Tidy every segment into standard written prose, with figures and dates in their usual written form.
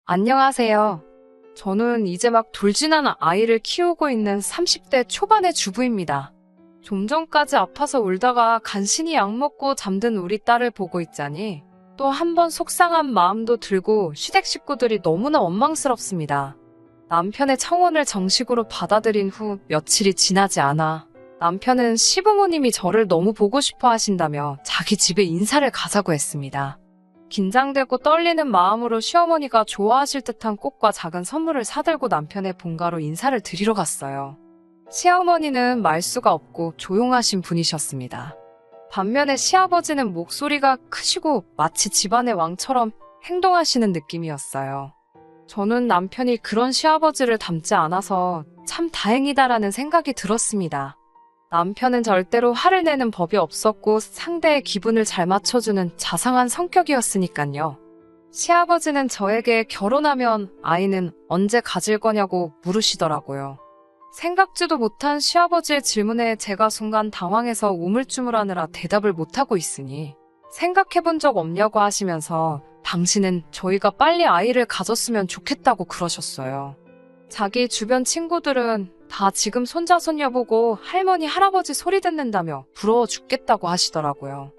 안녕하세요. 저는 이제 막 돌진한 아이를 키우고 있는 30대 초반의 주부입니다. 좀 전까지 아파서 울다가 간신히 약 먹고 잠든 우리 딸을 보고 있자니 또 한 번 속상한 마음도 들고 시댁 식구들이 너무나 원망스럽습니다. 남편의 청혼을 정식으로 받아들인 후 며칠이 지나지 않아 남편은 시부모님이 저를 너무 보고 싶어 하신다며 자기 집에 인사를 가자고 했습니다. 긴장되고 떨리는 마음으로 시어머니가 좋아하실 듯한 꽃과 작은 선물을 사들고 남편의 본가로 인사를 드리러 갔어요. 시어머니는 말수가 없고 조용하신 분이셨습니다. 반면에 시아버지는 목소리가 크시고 마치 집안의 왕처럼 행동하시는 느낌이었어요. 저는 남편이 그런 시아버지를 닮지 않아서 참 다행이다라는 생각이 들었습니다. 남편은 절대로 화를 내는 법이 없었고 상대의 기분을 잘 맞춰주는 자상한 성격이었으니까요. 시아버지는 저에게 결혼하면 아이는 언제 가질 거냐고 물으시더라고요. 생각지도 못한 시아버지의 질문에 제가 순간 당황해서 우물쭈물하느라 대답을 못하고 있으니 생각해본 적 없냐고 하시면서 당신은 저희가 빨리 아이를 가졌으면 좋겠다고 그러셨어요. 자기 주변 친구들은 다 지금 손자 손녀 보고 할머니 할아버지 소리 듣는다며 부러워 죽겠다고 하시더라고요.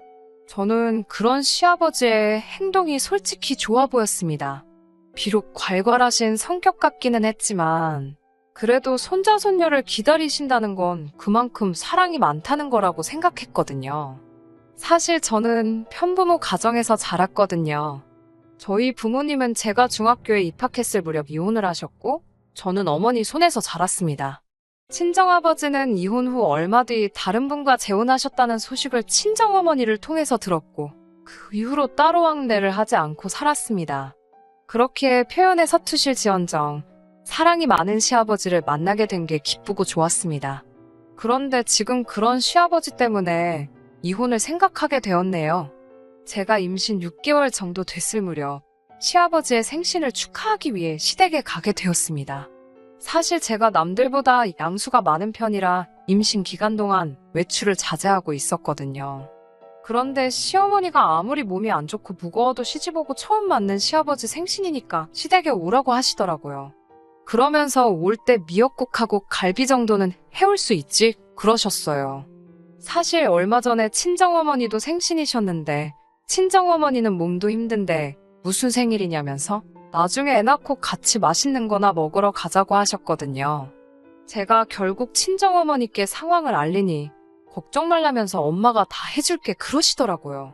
저는 그런 시아버지의 행동이 솔직히 좋아 보였습니다. 비록 괄괄하신 성격 같기는 했지만 그래도 손자 손녀를 기다리신다는 건 그만큼 사랑이 많다는 거라고 생각했거든요. 사실 저는 편부모 가정에서 자랐거든요. 저희 부모님은 제가 중학교에 입학했을 무렵 이혼을 하셨고 저는 어머니 손에서 자랐습니다. 친정아버지는 이혼 후 얼마 뒤 다른 분과 재혼하셨다는 소식을 친정어머니를 통해서 들었고 그 이후로 따로 왕래를 하지 않고 살았습니다. 그렇게 표현에 서투실지언정 사랑이 많은 시아버지를 만나게 된 게 기쁘고 좋았습니다. 그런데 지금 그런 시아버지 때문에 이혼을 생각하게 되었네요. 제가 임신 6개월 정도 됐을 무렵 시아버지의 생신을 축하하기 위해 시댁에 가게 되었습니다. 사실 제가 남들보다 양수가 많은 편이라 임신 기간 동안 외출을 자제하고 있었거든요. 그런데 시어머니가 아무리 몸이 안 좋고 무거워도 시집오고 처음 맞는 시아버지 생신이니까 시댁에 오라고 하시더라고요. 그러면서 올 때 미역국하고 갈비 정도는 해올 수 있지? 그러셨어요. 사실 얼마 전에 친정어머니도 생신이셨는데 친정어머니는 몸도 힘든데 무슨 생일이냐면서 나중에 애 낳고 같이 맛있는 거나 먹으러 가자고 하셨거든요. 제가 결국 친정어머니께 상황을 알리니 걱정 말라면서 엄마가 다 해줄게 그러시더라고요.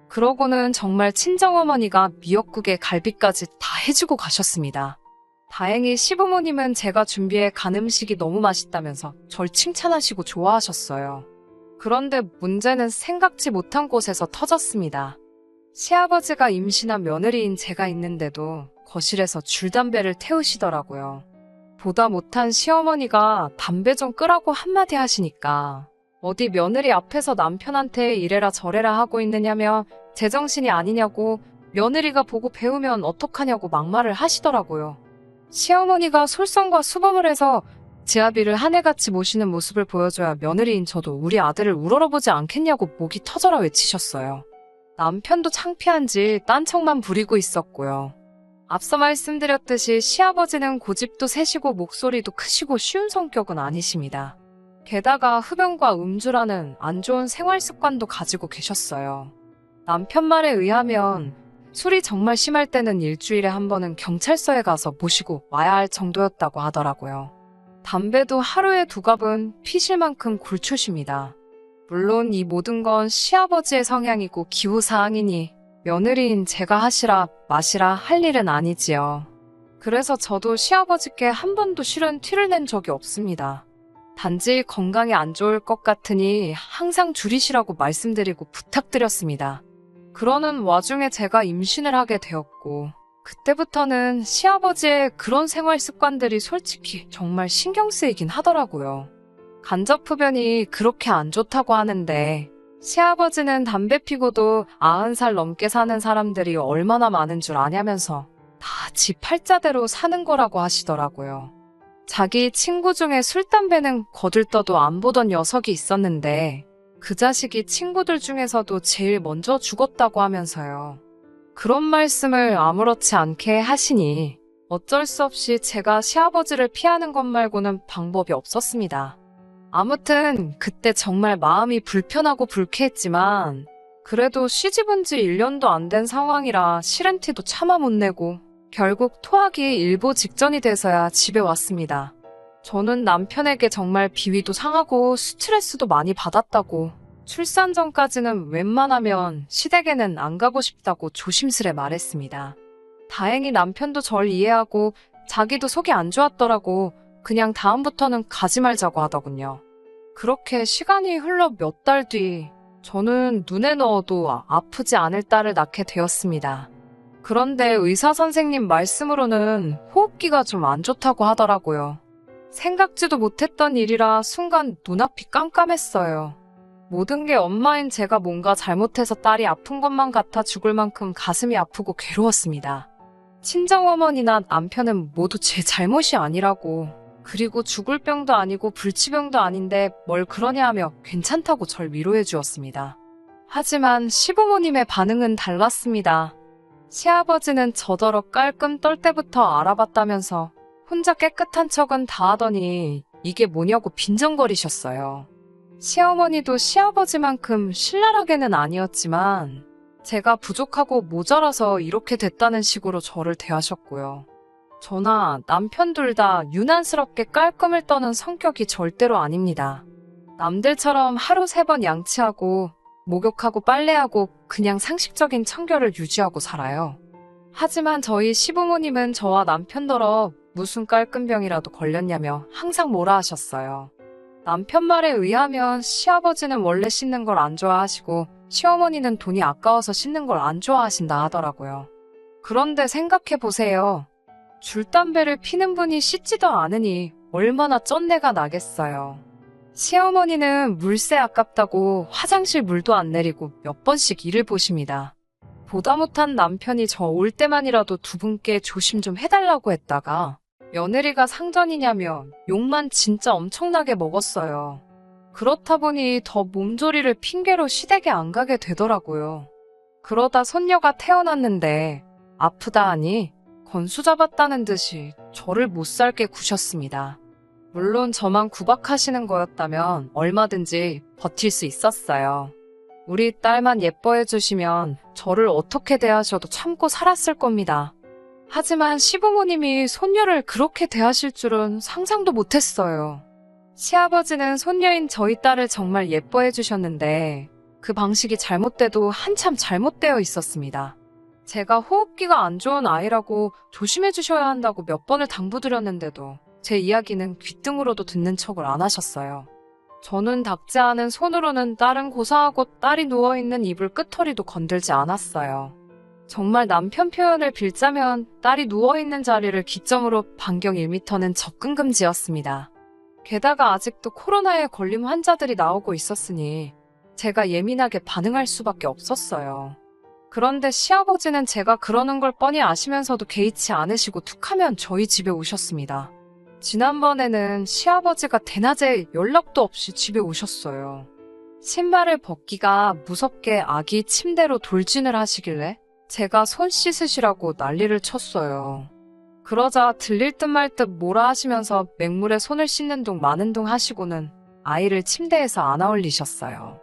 그러고는 정말 친정어머니가 미역국에 갈비까지 다 해주고 가셨습니다. 다행히 시부모님은 제가 준비해 간 음식이 너무 맛있다면서 절 칭찬하시고 좋아하셨어요. 그런데 문제는 생각지 못한 곳에서 터졌습니다. 시아버지가 임신한 며느리인 제가 있는데도 거실에서 줄담배를 태우시더라고요. 보다 못한 시어머니가 담배 좀 끄라고 한마디 하시니까 어디 며느리 앞에서 남편한테 이래라 저래라 하고 있느냐며 제정신이 아니냐고 며느리가 보고 배우면 어떡하냐고 막말을 하시더라고요. 시어머니가 솔선과 수범을 해서 지아비를 하늘같이 모시는 모습을 보여줘야 며느리인 저도 우리 아들을 우러러보지 않겠냐고 목이 터져라 외치셨어요. 남편도 창피한지 딴청만 부리고 있었고요. 앞서 말씀드렸듯이 시아버지는 고집도 세시고 목소리도 크시고 쉬운 성격은 아니십니다. 게다가 흡연과 음주라는 안 좋은 생활 습관도 가지고 계셨어요. 남편 말에 의하면 술이 정말 심할 때는 일주일에 한 번은 경찰서에 가서 모시고 와야 할 정도였다고 하더라고요. 담배도 하루에 2갑은 피실 만큼 굴초십니다. 물론 이 모든 건 시아버지의 성향이고 기호사항이니 며느리인 제가 하시라 마시라 할 일은 아니지요. 그래서 저도 시아버지께 한 번도 실은 티를 낸 적이 없습니다. 단지 건강이 안 좋을 것 같으니 항상 줄이시라고 말씀드리고 부탁드렸습니다. 그러는 와중에 제가 임신을 하게 되었고 그때부터는 시아버지의 그런 생활 습관들이 솔직히 정말 신경 쓰이긴 하더라고요. 간접흡연이 그렇게 안 좋다고 하는데 시아버지는 담배 피고도 90살 넘게 사는 사람들이 얼마나 많은 줄 아냐면서 다 지 팔자대로 사는 거라고 하시더라고요. 자기 친구 중에 술, 담배는 거들떠도 안 보던 녀석이 있었는데 그 자식이 친구들 중에서도 제일 먼저 죽었다고 하면서요. 그런 말씀을 아무렇지 않게 하시니 어쩔 수 없이 제가 시아버지를 피하는 것 말고는 방법이 없었습니다. 아무튼 그때 정말 마음이 불편하고 불쾌했지만 그래도 시집온 지 1년도 안 된 상황이라 싫은 티도 차마 못 내고 결국 토하기 일보 직전이 돼서야 집에 왔습니다. 저는 남편에게 정말 비위도 상하고 스트레스도 많이 받았다고 출산 전까지는 웬만하면 시댁에는 안 가고 싶다고 조심스레 말했습니다. 다행히 남편도 절 이해하고 자기도 속이 안 좋았더라고 그냥 다음부터는 가지 말자고 하더군요. 그렇게 시간이 흘러 몇 달 뒤 저는 눈에 넣어도 아프지 않을 딸을 낳게 되었습니다. 그런데 의사 선생님 말씀으로는 호흡기가 좀 안 좋다고 하더라고요. 생각지도 못했던 일이라 순간 눈앞이 깜깜했어요. 모든 게 엄마인 제가 뭔가 잘못해서 딸이 아픈 것만 같아 죽을 만큼 가슴이 아프고 괴로웠습니다. 친정어머니나 남편은 모두 제 잘못이 아니라고 그리고 죽을 병도 아니고 불치병도 아닌데 뭘 그러냐 하며 괜찮다고 절 위로해 주었습니다. 하지만 시부모님의 반응은 달랐습니다. 시아버지는 저더러 깔끔 떨 때부터 알아봤다면서 혼자 깨끗한 척은 다 하더니 이게 뭐냐고 빈정거리셨어요. 시어머니도 시아버지만큼 신랄하게는 아니었지만 제가 부족하고 모자라서 이렇게 됐다는 식으로 저를 대하셨고요. 저나 남편 둘 다 유난스럽게 깔끔을 떠는 성격이 절대로 아닙니다. 남들처럼 하루 3번 양치하고 목욕하고 빨래하고 그냥 상식적인 청결을 유지하고 살아요. 하지만 저희 시부모님은 저와 남편더러 무슨 깔끔병이라도 걸렸냐며 항상 뭐라 하셨어요. 남편 말에 의하면 시아버지는 원래 씻는 걸 안 좋아하시고 시어머니는 돈이 아까워서 씻는 걸 안 좋아하신다 하더라고요. 그런데 생각해보세요. 줄담배를 피는 분이 씻지도 않으니 얼마나 쩐내가 나겠어요. 시어머니는 물세 아깝다고 화장실 물도 안 내리고 몇 번씩 일을 보십니다. 보다 못한 남편이 저 올 때만이라도 두 분께 조심 좀 해달라고 했다가 며느리가 상전이냐며 욕만 진짜 엄청나게 먹었어요. 그렇다 보니 더 몸조리를 핑계로 시댁에 안 가게 되더라고요. 그러다 손녀가 태어났는데 아프다 하니 건수 잡았다는 듯이 저를 못 살게 구셨습니다. 물론 저만 구박하시는 거였다면 얼마든지 버틸 수 있었어요. 우리 딸만 예뻐해 주시면 저를 어떻게 대하셔도 참고 살았을 겁니다. 하지만 시부모님이 손녀를 그렇게 대하실 줄은 상상도 못했어요. 시아버지는 손녀인 저희 딸을 정말 예뻐해 주셨는데 그 방식이 잘못돼도 한참 잘못되어 있었습니다. 제가 호흡기가 안 좋은 아이라고 조심해 주셔야 한다고 몇 번을 당부드렸는데도 제 이야기는 귓등으로도 듣는 척을 안 하셨어요. 저는 닿지 않은 손으로는 딸은 고사하고 딸이 누워있는 이불 끄터리도 건들지 않았어요. 정말 남편 표현을 빌자면 딸이 누워있는 자리를 기점으로 반경 1m는 접근 금지였습니다. 게다가 아직도 코로나에 걸린 환자들이 나오고 있었으니 제가 예민하게 반응할 수밖에 없었어요. 그런데 시아버지는 제가 그러는 걸 뻔히 아시면서도 개의치 않으시고 툭하면 저희 집에 오셨습니다. 지난번에는 시아버지가 대낮에 연락도 없이 집에 오셨어요. 신발을 벗기가 무섭게 아기 침대로 돌진을 하시길래 제가 손 씻으시라고 난리를 쳤어요. 그러자 들릴 듯 말 듯 뭐라 하시면서 맹물에 손을 씻는 둥 마는 둥 하시고는 아이를 침대에서 안아 올리셨어요.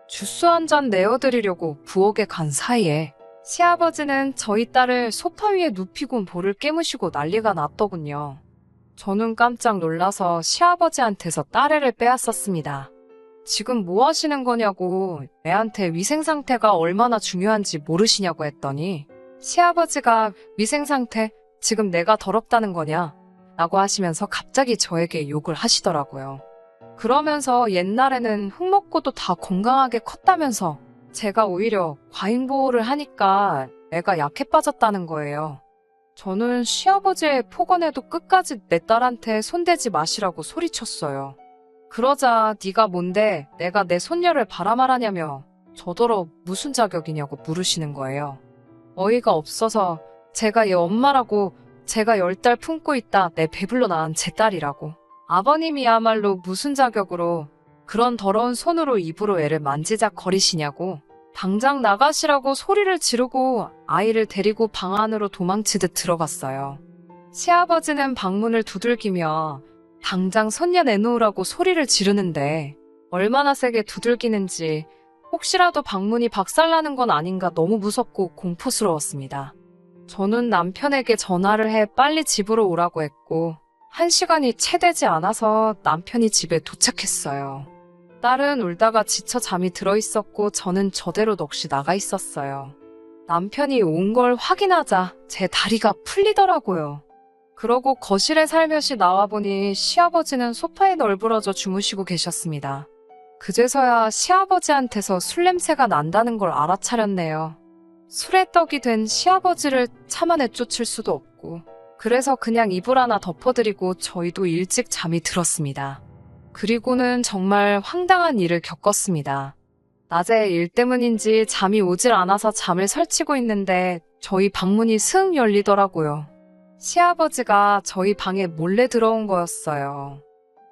주스 한 잔 내어드리려고 부엌에 간 사이에 시아버지는 저희 딸을 소파 위에 눕히고 볼을 깨무시고 난리가 났더군요. 저는 깜짝 놀라서 시아버지한테서 딸애를 빼앗았습니다. 지금 뭐 하시는 거냐고 애한테 위생 상태가 얼마나 중요한지 모르시냐고 했더니 시아버지가 위생 상태 지금 내가 더럽다는 거냐 라고 하시면서 갑자기 저에게 욕을 하시더라고요. 그러면서 옛날에는 흙 먹고도 다 건강하게 컸다면서 제가 오히려 과잉 보호를 하니까 애가 약해 빠졌다는 거예요. 저는 시아버지의 폭언에도 끝까지 내 딸한테 손대지 마시라고 소리쳤어요. 그러자 네가 뭔데 내가 내 손녀를 바라말하냐며 저더러 무슨 자격이냐고 물으시는 거예요. 어이가 없어서 제가 얘 엄마라고 제가 10달 품고 있다 내 배불러 낳은 제 딸이라고. 아버님이야말로 무슨 자격으로 그런 더러운 손으로 입으로 애를 만지작거리시냐고 당장 나가시라고 소리를 지르고 아이를 데리고 방 안으로 도망치듯 들어갔어요. 시아버지는 방문을 두들기며 당장 손녀 내놓으라고 소리를 지르는데 얼마나 세게 두들기는지 혹시라도 방문이 박살나는 건 아닌가 너무 무섭고 공포스러웠습니다. 저는 남편에게 전화를 해 빨리 집으로 오라고 했고 1시간이 채 되지 않아서 남편이 집에 도착했어요. 딸은 울다가 지쳐 잠이 들어 있었고 저는 저대로 넋이 나가 있었어요. 남편이 온 걸 확인하자 제 다리가 풀리더라고요. 그러고 거실에 살며시 나와보니 시아버지는 소파에 널브러져 주무시고 계셨습니다. 그제서야 시아버지한테서 술 냄새가 난다는 걸 알아차렸네요. 술에 떡이 된 시아버지를 차마 내쫓을 수도 없고 그래서 그냥 이불 하나 덮어드리고 저희도 일찍 잠이 들었습니다. 그리고는 정말 황당한 일을 겪었습니다. 낮에 일 때문인지 잠이 오질 않아서 잠을 설치고 있는데 저희 방문이 스흥 열리더라고요. 시아버지가 저희 방에 몰래 들어온 거였어요.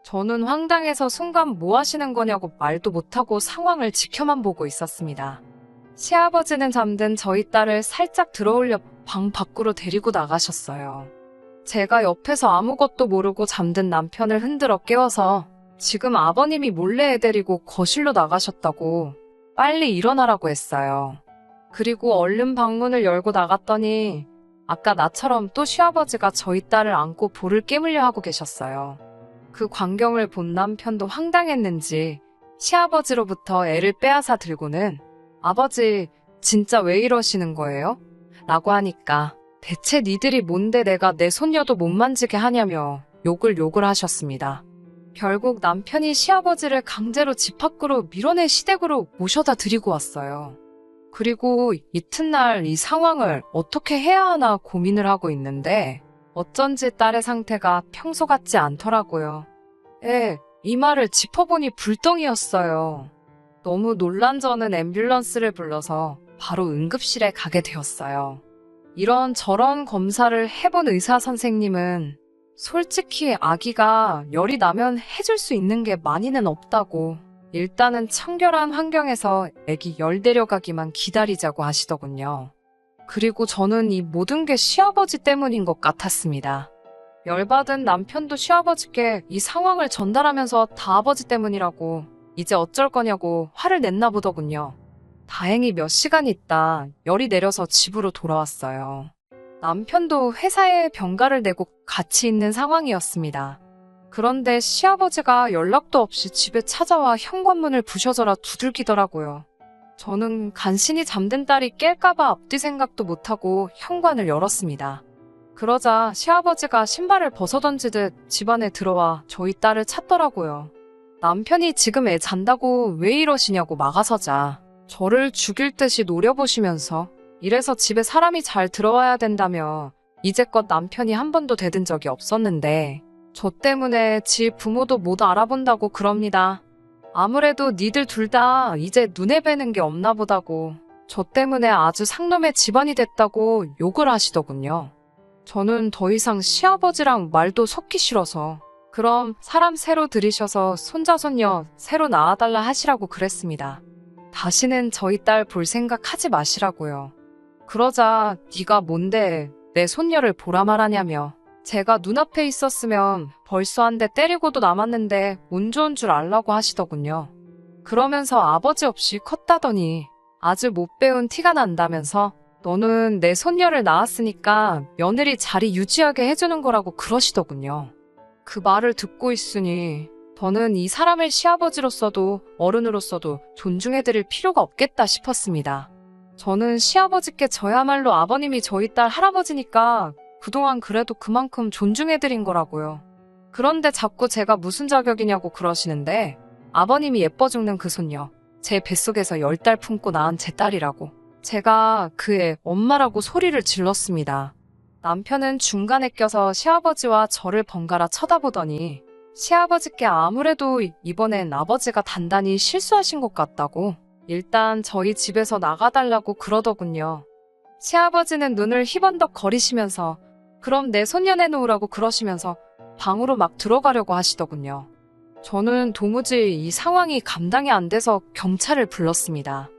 저는 황당해서 순간 뭐 하시는 거냐고 말도 못하고 상황을 지켜만 보고 있었습니다. 시아버지는 잠든 저희 딸을 살짝 들어올려 방 밖으로 데리고 나가셨어요. 제가 옆에서 아무것도 모르고 잠든 남편을 흔들어 깨워서 지금 아버님이 몰래 애 데리고 거실로 나가셨다고 빨리 일어나라고 했어요. 그리고 얼른 방문을 열고 나갔더니 아까 나처럼 또 시아버지가 저희 딸을 안고 볼을 깨물려 하고 계셨어요. 그 광경을 본 남편도 황당했는지 시아버지로부터 애를 빼앗아 들고는 아버지, 진짜 왜 이러시는 거예요? 라고 하니까 대체 니들이 뭔데 내가 내 손녀도 못 만지게 하냐며 욕을 하셨습니다. 결국 남편이 시아버지를 강제로 집 밖으로 밀어내 시댁으로 모셔다 드리고 왔어요. 그리고 이튿날 이 상황을 어떻게 해야 하나 고민을 하고 있는데 어쩐지 딸의 상태가 평소 같지 않더라고요. 이 말을 짚어보니 불덩이였어요. 너무 놀란 저는 앰뷸런스를 불러서 바로 응급실에 가게 되었어요. 이런저런 검사를 해본 의사 선생님은 솔직히 아기가 열이 나면 해줄 수 있는 게 많이는 없다고 일단은 청결한 환경에서 아기 열 데려가기만 기다리자고 하시더군요. 그리고 저는 이 모든 게 시아버지 때문인 것 같았습니다. 열받은 남편도 시아버지께 이 상황을 전달하면서 다 아버지 때문이라고 이제 어쩔 거냐고 화를 냈나 보더군요. 다행히 몇 시간 있다 열이 내려서 집으로 돌아왔어요. 남편도 회사에 병가를 내고 같이 있는 상황이었습니다. 그런데 시아버지가 연락도 없이 집에 찾아와 현관문을 부셔져라 두들기더라고요. 저는 간신히 잠든 딸이 깰까봐 앞뒤 생각도 못하고 현관을 열었습니다. 그러자 시아버지가 신발을 벗어던지듯 집 안에 들어와 저희 딸을 찾더라고요. 남편이 지금 애 잔다고 왜 이러시냐고 막아서자 저를 죽일 듯이 노려보시면서 이래서 집에 사람이 잘 들어와야 된다며 이제껏 남편이 한 번도 대든 적이 없었는데 저 때문에 지 부모도 못 알아본다고 그럽니다. 아무래도 니들 둘 다 이제 눈에 뵈는 게 없나 보다고 저 때문에 아주 상놈의 집안이 됐다고 욕을 하시더군요. 저는 더 이상 시아버지랑 말도 섞기 싫어서 그럼 사람 새로 들이셔서 손자 손녀 새로 낳아달라 하시라고 그랬습니다. 다시는 저희 딸 볼 생각 하지 마시라고요. 그러자 네가 뭔데 내 손녀를 보라 말하냐며 제가 눈앞에 있었으면 벌써 한 대 때리고도 남았는데 운 좋은 줄 알라고 하시더군요. 그러면서 아버지 없이 컸다더니 아주 못 배운 티가 난다면서 너는 내 손녀를 낳았으니까 며느리 자리 유지하게 해주는 거라고 그러시더군요. 그 말을 듣고 있으니 저는 이 사람을 시아버지로서도 어른으로서도 존중해드릴 필요가 없겠다 싶었습니다. 저는 시아버지께 저야말로 아버님이 저희 딸 할아버지니까 그동안 그래도 그만큼 존중해드린 거라고요. 그런데 자꾸 제가 무슨 자격이냐고 그러시는데 아버님이 예뻐 죽는 그 손녀, 제 뱃속에서 10달 품고 낳은 제 딸이라고 제가 그의 엄마라고 소리를 질렀습니다. 남편은 중간에 껴서 시아버지와 저를 번갈아 쳐다보더니 시아버지께 아무래도 이번엔 아버지가 단단히 실수하신 것 같다고 일단 저희 집에서 나가달라고 그러더군요. 시아버지는 눈을 희번덕 거리시면서 그럼 내 손녀 내놓으라고 그러시면서 방으로 막 들어가려고 하시더군요. 저는 도무지 이 상황이 감당이 안 돼서 경찰을 불렀습니다.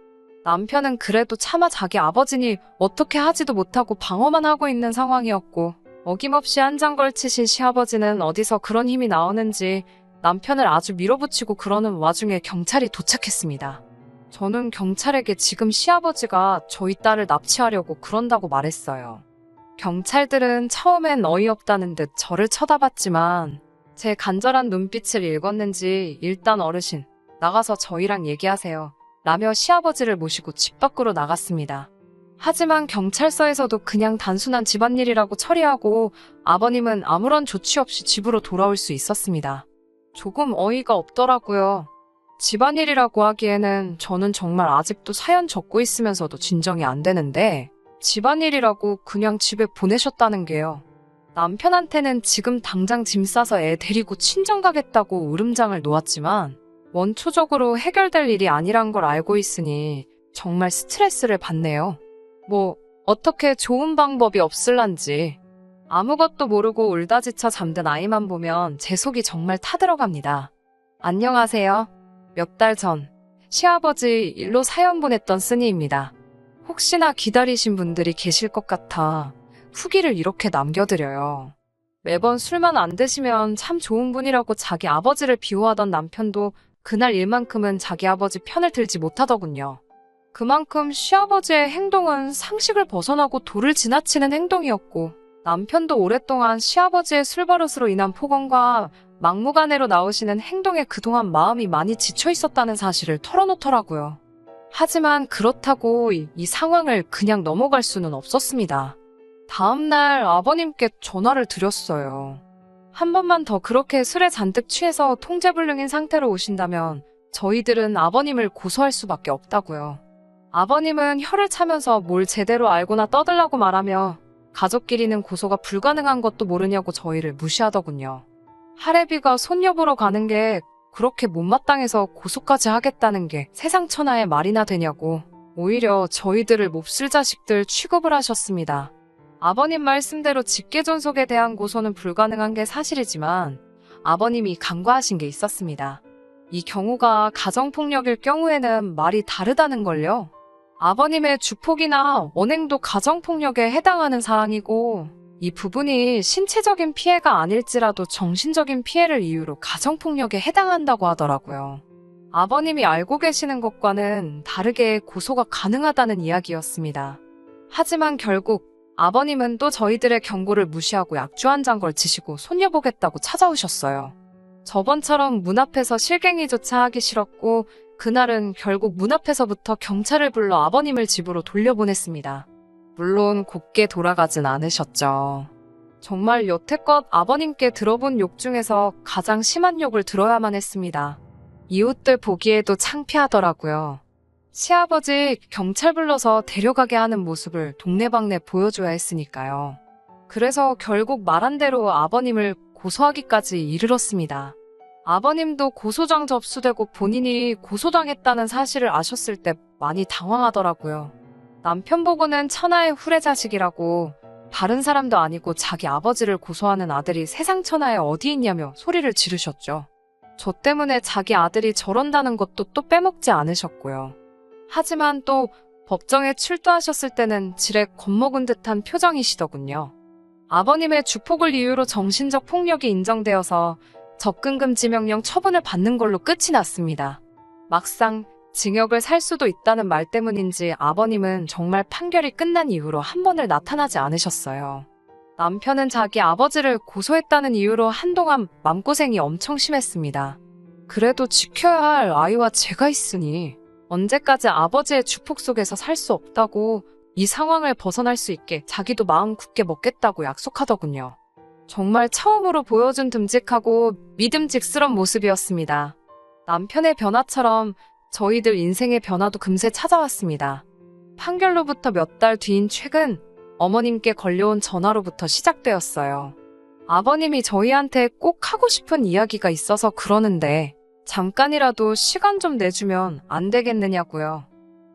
남편은 그래도 차마 자기 아버지니 어떻게 하지도 못하고 방어만 하고 있는 상황이었고, 어김없이 한 장 걸치신 시아버지는 어디서 그런 힘이 나오는지 남편을 아주 밀어붙이고 그러는 와중에 경찰이 도착했습니다. 저는 경찰에게 지금 시아버지가 저희 딸을 납치하려고 그런다고 말했어요. 경찰들은 처음엔 어이없다는 듯 저를 쳐다봤지만 제 간절한 눈빛을 읽었는지 일단 어르신, 나가서 저희랑 얘기하세요. 라며 시아버지를 모시고 집 밖으로 나갔습니다. 하지만 경찰서에서도 그냥 단순한 집안일이라고 처리하고 아버님은 아무런 조치 없이 집으로 돌아올 수 있었습니다. 조금 어이가 없더라고요. 집안일이라고 하기에는 저는 정말 아직도 사연 적고 있으면서도 진정이 안 되는데 집안일이라고 그냥 집에 보내셨다는 게요. 남편한테는 지금 당장 짐 싸서 애 데리고 친정 가겠다고 으름장을 놓았지만 원초적으로 해결될 일이 아니란 걸 알고 있으니 정말 스트레스를 받네요. 뭐 어떻게 좋은 방법이 없을란지. 아무것도 모르고 울다 지쳐 잠든 아이만 보면 제 속이 정말 타들어갑니다. 안녕하세요. 몇 달 전 시아버지 일로 사연 보냈던 쓰니입니다. 혹시나 기다리신 분들이 계실 것 같아 후기를 이렇게 남겨드려요. 매번 술만 안 드시면 참 좋은 분이라고 자기 아버지를 비호하던 남편도 그날 일만큼은 자기 아버지 편을 들지 못하더군요. 그만큼 시아버지의 행동은 상식을 벗어나고 도를 지나치는 행동이었고 남편도 오랫동안 시아버지의 술버릇으로 인한 폭언과 막무가내로 나오시는 행동에 그동안 마음이 많이 지쳐 있었다는 사실을 털어놓더라고요. 하지만 그렇다고 이 상황을 그냥 넘어갈 수는 없었습니다. 다음날 아버님께 전화를 드렸어요. 한 번만 더 그렇게 술에 잔뜩 취해서 통제불능인 상태로 오신다면 저희들은 아버님을 고소할 수밖에 없다고요. 아버님은 혀를 차면서 뭘 제대로 알고나 떠들라고 말하며 가족끼리는 고소가 불가능한 것도 모르냐고 저희를 무시하더군요. 할애비가 손녀 보러 가는 게 그렇게 못마땅해서 고소까지 하겠다는 게 세상 천하의 말이나 되냐고 오히려 저희들을 몹쓸 자식들 취급을 하셨습니다. 아버님 말씀대로 직계존속에 대한 고소는 불가능한 게 사실이지만 아버님이 간과하신 게 있었습니다. 이 경우가 가정폭력일 경우에는 말이 다르다는 걸요. 아버님의 주폭이나 언행도 가정폭력에 해당하는 사항이고 이 부분이 신체적인 피해가 아닐지라도 정신적인 피해를 이유로 가정폭력에 해당한다고 하더라고요. 아버님이 알고 계시는 것과는 다르게 고소가 가능하다는 이야기였습니다. 하지만 결국 아버님은 또 저희들의 경고를 무시하고 약주 한 잔 걸치시고 손녀 보겠다고 찾아오셨어요. 저번처럼 문 앞에서 실갱이조차 하기 싫었고 그날은 결국 문 앞에서부터 경찰을 불러 아버님을 집으로 돌려보냈습니다. 물론 곱게 돌아가진 않으셨죠. 정말 여태껏 아버님께 들어본 욕 중에서 가장 심한 욕을 들어야만 했습니다. 이웃들 보기에도 창피하더라고요. 시아버지 경찰 불러서 데려가게 하는 모습을 동네방네 보여줘야 했으니까요. 그래서 결국 말한 대로 아버님을 고소하기까지 이르렀습니다. 아버님도 고소장 접수되고 본인이 고소당했다는 사실을 아셨을 때 많이 당황하더라고요. 남편 보고는 천하의 후레자식이라고 다른 사람도 아니고 자기 아버지를 고소하는 아들이 세상 천하에 어디 있냐며 소리를 지르셨죠. 저 때문에 자기 아들이 저런다는 것도 또 빼먹지 않으셨고요. 하지만 또 법정에 출두하셨을 때는 지레 겁먹은 듯한 표정이시더군요. 아버님의 주폭을 이유로 정신적 폭력이 인정되어서 접근금지 명령 처분을 받는 걸로 끝이 났습니다. 막상 징역을 살 수도 있다는 말 때문인지 아버님은 정말 판결이 끝난 이후로 한 번을 나타나지 않으셨어요. 남편은 자기 아버지를 고소했다는 이유로 한동안 맘고생이 엄청 심했습니다. 그래도 지켜야 할 아이와 제가 있으니 언제까지 아버지의 주폭 속에서 살 수 없다고 이 상황을 벗어날 수 있게 자기도 마음 굳게 먹겠다고 약속하더군요. 정말 처음으로 보여준 듬직하고 믿음직스런 모습이었습니다. 남편의 변화처럼 저희들 인생의 변화도 금세 찾아왔습니다. 판결로부터 몇 달 뒤인 최근 어머님께 걸려온 전화로부터 시작되었어요. 아버님이 저희한테 꼭 하고 싶은 이야기가 있어서 그러는데 잠깐이라도 시간 좀 내주면 안 되겠느냐고요.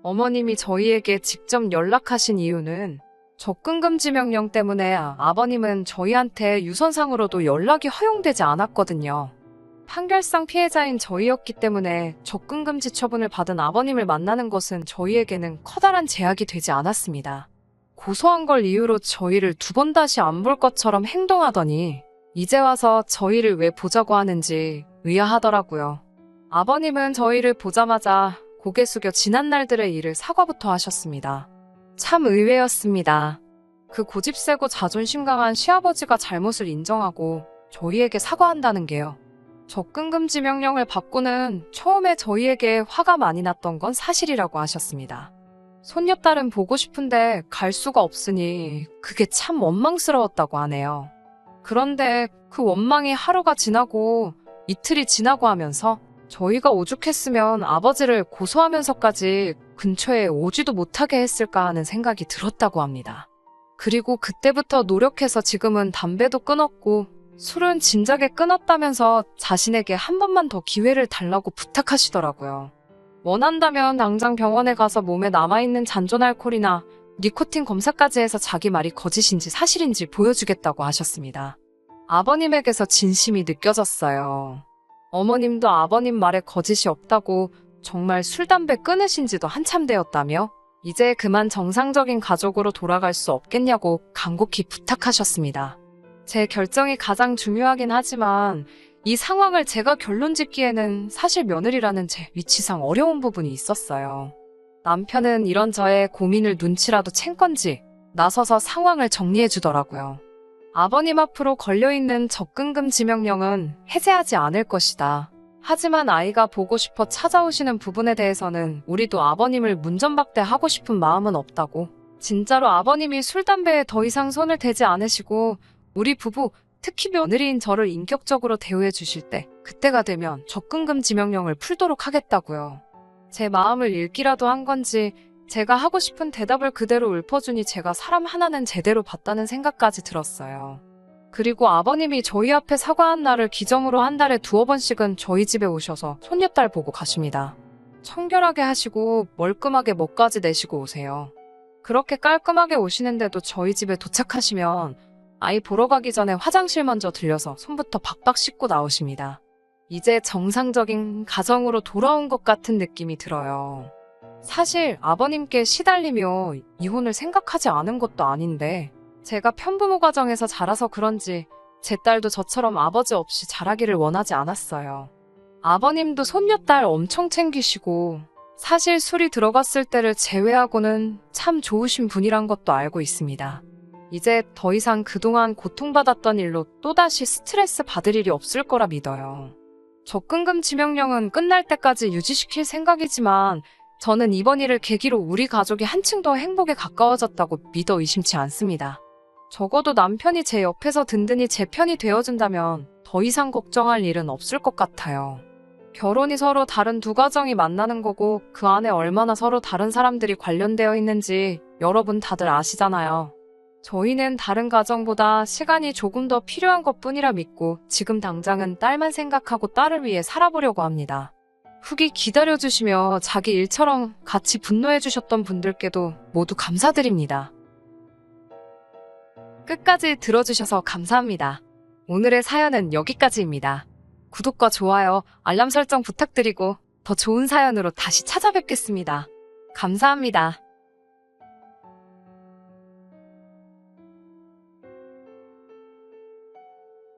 어머님이 저희에게 직접 연락하신 이유는 접근금지 명령 때문에 아버님은 저희한테 유선상으로도 연락이 허용되지 않았거든요. 판결상 피해자인 저희였기 때문에 접근금지 처분을 받은 아버님을 만나는 것은 저희에게는 커다란 제약이 되지 않았습니다. 고소한 걸 이유로 저희를 두 번 다시 안 볼 것처럼 행동하더니 이제 와서 저희를 왜 보자고 하는지 의아하더라고요. 아버님은 저희를 보자마자 고개 숙여 지난 날들의 일을 사과부터 하셨습니다. 참 의외였습니다. 그 고집세고 자존심 강한 시아버지가 잘못을 인정하고 저희에게 사과한다는 게요. 접근금지 명령을 받고는 처음에 저희에게 화가 많이 났던 건 사실이라고 하셨습니다. 손녀딸은 보고 싶은데 갈 수가 없으니 그게 참 원망스러웠다고 하네요. 그런데 그 원망이 하루가 지나고 이틀이 지나고 하면서 저희가 오죽했으면 아버지를 고소하면서까지 근처에 오지도 못하게 했을까 하는 생각이 들었다고 합니다. 그리고 그때부터 노력해서 지금은 담배도 끊었고 술은 진작에 끊었다면서 자신에게 한 번만 더 기회를 달라고 부탁하시더라고요. 원한다면 당장 병원에 가서 몸에 남아있는 잔존 알코올이나 니코틴 검사까지 해서 자기 말이 거짓인지 사실인지 보여주겠다고 하셨습니다. 아버님에게서 진심이 느껴졌어요. 어머님도 아버님 말에 거짓이 없다고 정말 술, 담배 끊으신 지도 한참 되었다며 이제 그만 정상적인 가족으로 돌아갈 수 없겠냐고 간곡히 부탁하셨습니다. 제 결정이 가장 중요하긴 하지만 이 상황을 제가 결론 짓기에는 사실 며느리라는 제 위치상 어려운 부분이 있었어요. 남편은 이런 저의 고민을 눈치라도 챈 건지 나서서 상황을 정리해 주더라고요. 아버님 앞으로 걸려있는 접근금지 명령은 해제하지 않을 것이다. 하지만 아이가 보고 싶어 찾아오시는 부분에 대해서는 우리도 아버님을 문전박대하고 싶은 마음은 없다고. 진짜로 아버님이 술, 담배에 더 이상 손을 대지 않으시고 우리 부부, 특히 며느리인 저를 인격적으로 대우해 주실 때 그때가 되면 접근금지 명령을 풀도록 하겠다고요. 제 마음을 읽기라도 한 건지 제가 하고 싶은 대답을 그대로 읊어주니 제가 사람 하나는 제대로 봤다는 생각까지 들었어요. 그리고 아버님이 저희 앞에 사과한 날을 기점으로 한 달에 2번씩은 저희 집에 오셔서 손녀딸 보고 가십니다. 청결하게 하시고 멀끔하게 먹까지 내시고 오세요. 그렇게 깔끔하게 오시는데도 저희 집에 도착하시면 아이 보러 가기 전에 화장실 먼저 들려서 손부터 박박 씻고 나오십니다. 이제 정상적인 가정으로 돌아온 것 같은 느낌이 들어요. 사실 아버님께 시달리며 이혼을 생각하지 않은 것도 아닌데 제가 편부모 가정에서 자라서 그런지 제 딸도 저처럼 아버지 없이 자라기를 원하지 않았어요. 아버님도 손녀딸 엄청 챙기시고 사실 술이 들어갔을 때를 제외하고는 참 좋으신 분이란 것도 알고 있습니다. 이제 더 이상 그동안 고통받았던 일로 또다시 스트레스 받을 일이 없을 거라 믿어요. 접근금지 명령은 끝날 때까지 유지시킬 생각이지만 저는 이번 일을 계기로 우리 가족이 한층 더 행복에 가까워졌다고 믿어 의심치 않습니다. 적어도 남편이 제 옆에서 든든히 제 편이 되어준다면 더 이상 걱정할 일은 없을 것 같아요. 결혼이 서로 다른 두 가정이 만나는 거고 그 안에 얼마나 서로 다른 사람들이 관련되어 있는지 여러분 다들 아시잖아요. 저희는 다른 가정보다 시간이 조금 더 필요한 것뿐이라 믿고 지금 당장은 딸만 생각하고 딸을 위해 살아보려고 합니다. 후기 기다려주시며 자기 일처럼 같이 분노해주셨던 분들께도 모두 감사드립니다. 끝까지 들어주셔서 감사합니다. 오늘의 사연은 여기까지입니다. 구독과 좋아요, 알람 설정 부탁드리고 더 좋은 사연으로 다시 찾아뵙겠습니다. 감사합니다.